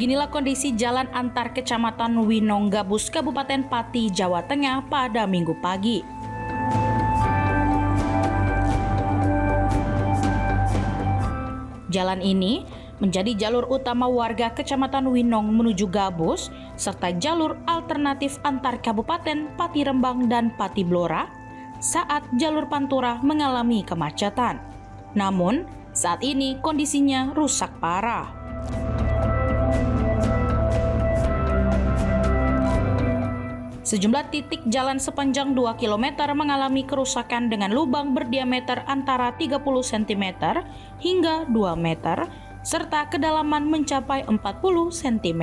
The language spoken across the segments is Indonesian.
Beginilah kondisi jalan antar Kecamatan Winong Gabus, Kabupaten Pati, Jawa Tengah pada Minggu pagi. Jalan ini menjadi jalur utama warga Kecamatan Winong menuju Gabus, serta jalur alternatif antar Kabupaten Pati Rembang dan Pati Blora saat jalur Pantura mengalami kemacetan. Namun, saat ini kondisinya rusak parah. Sejumlah titik jalan sepanjang 2 km mengalami kerusakan dengan lubang berdiameter antara 30 cm hingga 2 meter, serta kedalaman mencapai 40 cm.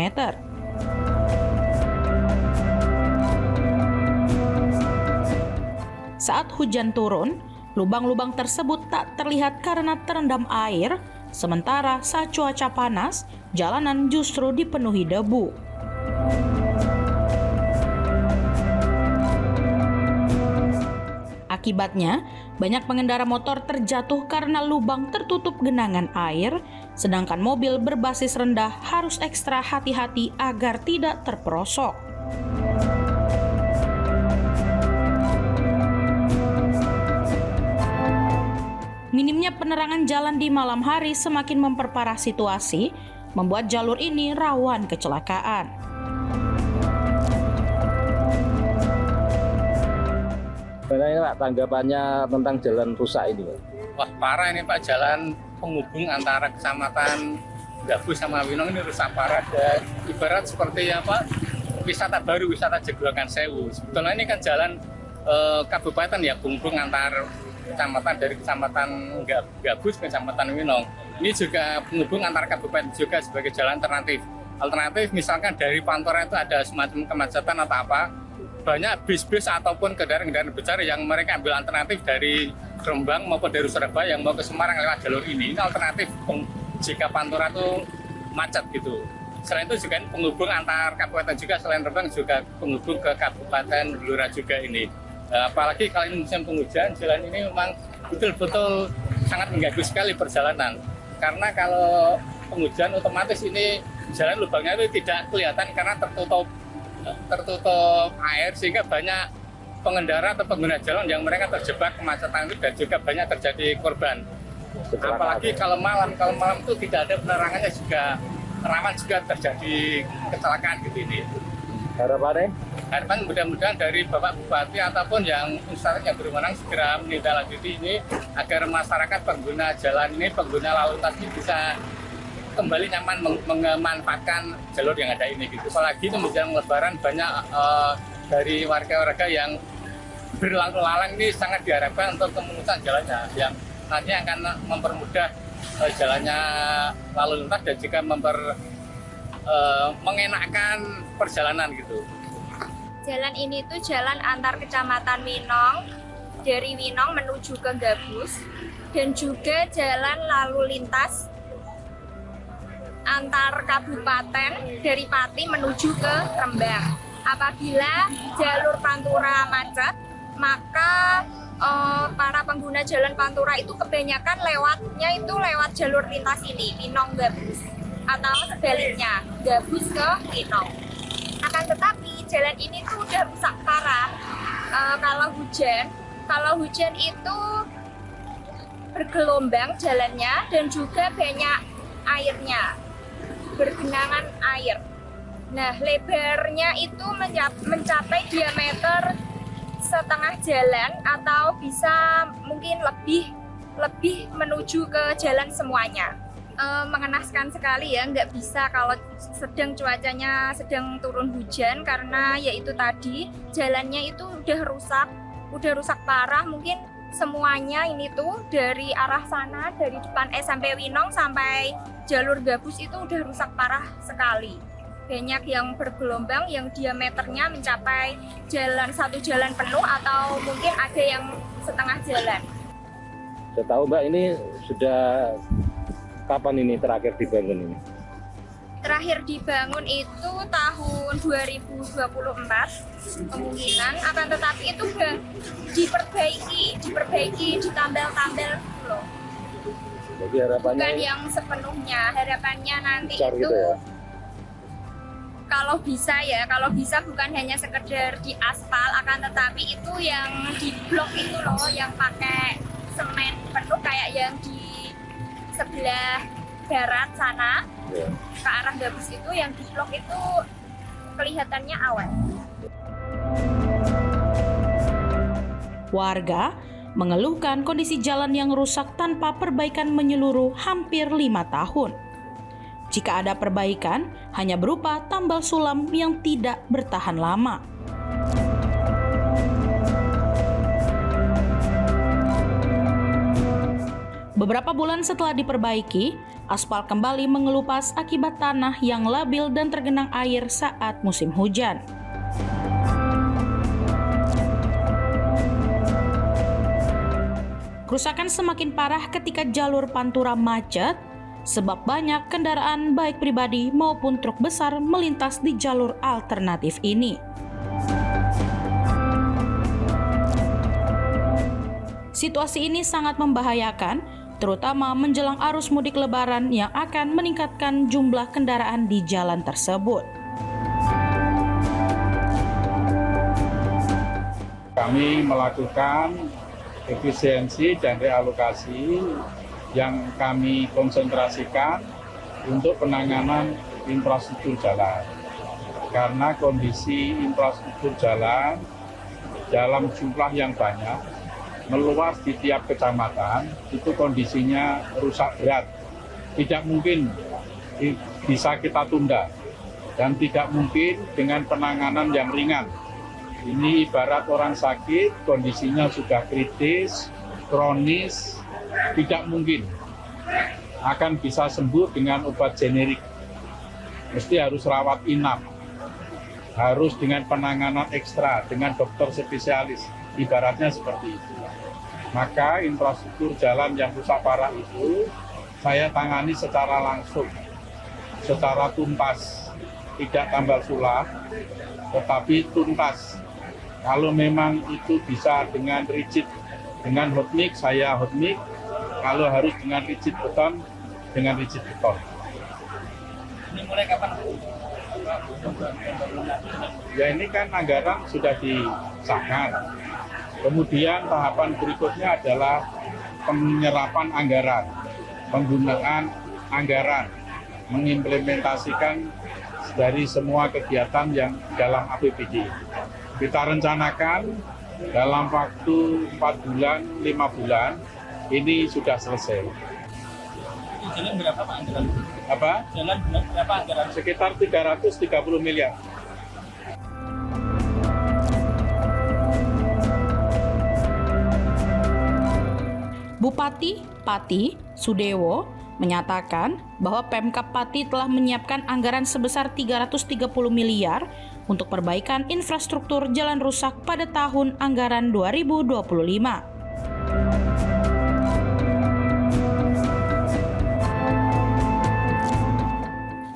Saat hujan turun, lubang-lubang tersebut tak terlihat karena terendam air, sementara saat cuaca panas, jalanan justru dipenuhi debu. Akibatnya, banyak pengendara motor terjatuh karena lubang tertutup genangan air, sedangkan mobil berbasis rendah harus ekstra hati-hati agar tidak terperosok. Minimnya penerangan jalan di malam hari semakin memperparah situasi, membuat jalur ini rawan kecelakaan. Ini Pak, tanggapannya tentang jalan rusak ini Pak? Wah parah ini Pak, jalan penghubung antara Kecamatan Gabus sama Winong ini rusak parah, dan ibarat seperti apa, wisata baru, wisata Jeglogan Sewu. Sebetulnya ini kan jalan kabupaten ya, penghubung antar kecamatan dari Kecamatan Gabus ke Kecamatan Winong. Ini juga penghubung antar kabupaten juga sebagai jalan alternatif. Alternatif misalkan dari Pantura itu ada semacam kemacetan atau apa, banyak bis-bis ataupun kendaraan-kendaraan besar yang mereka ambil alternatif dari Rembang maupun dari Surabaya yang mau ke Semarang lewat jalur ini. Ini alternatif jika Pantura itu macet gitu. Selain itu juga penghubung antar kabupaten juga, selain Rembang juga penghubung ke Kabupaten Blora juga ini. Apalagi kalau ini musim penghujan, jalan ini memang betul-betul sangat mengganggu sekali perjalanan. Karena kalau penghujan otomatis ini jalan lubangnya itu tidak kelihatan karena tertutup air, sehingga banyak pengendara atau pengguna jalan yang mereka terjebak kemacetan itu, dan juga banyak terjadi korban. Apalagi kalau malam itu tidak ada penerangannya, juga rawan juga terjadi kecelakaan gitu ini. Harapan mudah-mudahan dari Bapak Bupati ataupun yang instansi yang berwenang segera menindaklanjuti ini agar masyarakat pengguna jalan ini, pengguna lalu lintas ini bisa kembali nyaman memanfaatkan jalur yang ada ini gitu. Apalagi itu menjelang Lebaran banyak dari warga-warga yang berlalu lalang ini sangat diharapkan untuk kemudahan jalannya, yang nantinya akan mempermudah jalannya lalu lintas dan juga mengenakkan perjalanan gitu. Jalan ini tuh jalan antar Kecamatan Winong, dari Winong menuju ke Gabus, dan juga jalan lalu lintas antar kabupaten dari Pati menuju ke Rembang. Apabila jalur Pantura macet, maka para pengguna jalan Pantura itu kebanyakan lewatnya itu lewat jalur lintas ini, Winong Gabus, atau sebaliknya Gabus ke Winong. Akan tetapi jalan ini tuh udah rusak parah. Kalau hujan itu bergelombang jalannya, dan juga banyak airnya, bergenangan air. Nah, lebarnya itu mencapai diameter setengah jalan, atau bisa mungkin lebih menuju ke jalan semuanya. Mengenaskan sekali ya, nggak bisa kalau cuacanya sedang turun hujan, karena yaitu tadi jalannya itu udah rusak parah. Mungkin semuanya ini tuh dari arah sana, dari depan SMP Winong sampai jalur Gabus itu udah rusak parah sekali. Banyak yang bergelombang, yang diameternya mencapai satu jalan penuh, atau mungkin ada yang setengah jalan. Saya tahu Mbak, ini sudah kapan ini terakhir dibangun ini? Terakhir dibangun itu tahun 2024 kemungkinan, akan tetapi itu udah diperbaiki, ditambal-tambal loh. Jadi harapannya bukan yang sepenuhnya, harapannya nanti itu itu ya? kalau bisa bukan hanya sekedar di aspal, akan tetapi itu yang di blok itu loh, yang pakai semen penuh kayak yang di sebelah barat sana, Ya. ke arah Gabus itu, yang di blok itu kelihatannya awan. Warga mengeluhkan kondisi jalan yang rusak tanpa perbaikan menyeluruh hampir 5 tahun. Jika ada perbaikan, hanya berupa tambal sulam yang tidak bertahan lama. Beberapa bulan setelah diperbaiki, aspal kembali mengelupas akibat tanah yang labil dan tergenang air saat musim hujan. Kerusakan semakin parah ketika jalur Pantura macet, sebab banyak kendaraan baik pribadi maupun truk besar melintas di jalur alternatif ini. Situasi ini sangat membahayakan, terutama menjelang arus mudik Lebaran yang akan meningkatkan jumlah kendaraan di jalan tersebut. Kami melakukan efisiensi dan realokasi yang kami konsentrasikan untuk penanganan infrastruktur jalan. Karena kondisi infrastruktur jalan dalam jumlah yang banyak, meluas di tiap kecamatan, itu kondisinya rusak berat. Tidak mungkin bisa kita tunda, dan tidak mungkin dengan penanganan yang ringan. Ini ibarat orang sakit, kondisinya sudah kritis, kronis, tidak mungkin akan bisa sembuh dengan obat generik. Mesti harus rawat inap, harus dengan penanganan ekstra, dengan dokter spesialis, ibaratnya seperti itu. Maka infrastruktur jalan yang rusak parah itu saya tangani secara langsung, secara tuntas, tidak tambal sulam, tetapi tuntas. Kalau memang itu bisa dengan rigid, dengan hot mix, saya hot mix. Kalau harus dengan rigid beton, dengan rigid beton. Ini mulai kapan? Ya ini kan anggaran sudah disahkan. Kemudian tahapan berikutnya adalah penyerapan anggaran, penggunaan anggaran, mengimplementasikan dari semua kegiatan yang dalam APBD. Kita rencanakan dalam waktu 4 bulan, 5 bulan, ini sudah selesai. Jalan berapa Pak anggaran? Apa? Jalan berapa anggaran? Sekitar 330 miliar. Bupati Pati Sudewo menyatakan bahwa Pemkab Pati telah menyiapkan anggaran sebesar 330 miliar untuk perbaikan infrastruktur jalan rusak pada tahun anggaran 2025.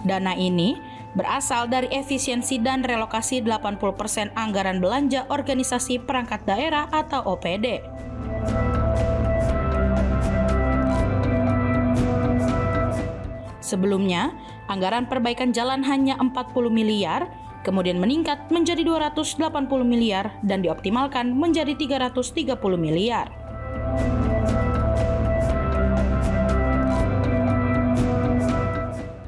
Dana ini berasal dari efisiensi dan relokasi 80% anggaran belanja organisasi perangkat daerah atau OPD. Sebelumnya, anggaran perbaikan jalan hanya 40 miliar, kemudian meningkat menjadi 280 miliar dan dioptimalkan menjadi 330 miliar.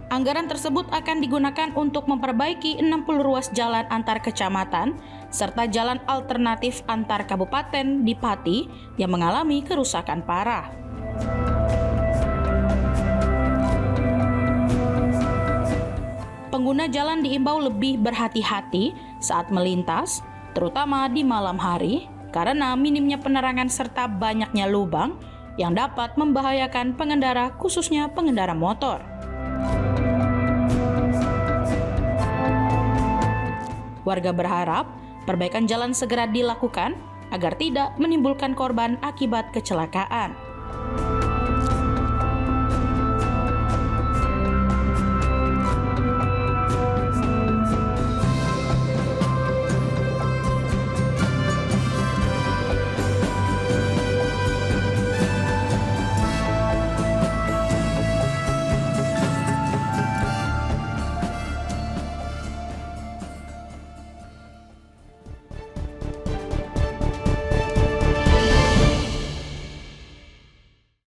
Anggaran tersebut akan digunakan untuk memperbaiki 60 ruas jalan antar kecamatan serta jalan alternatif antar kabupaten di Pati yang mengalami kerusakan parah. Pengguna jalan diimbau lebih berhati-hati saat melintas, terutama di malam hari, karena minimnya penerangan serta banyaknya lubang yang dapat membahayakan pengendara, khususnya pengendara motor. Warga berharap perbaikan jalan segera dilakukan agar tidak menimbulkan korban akibat kecelakaan.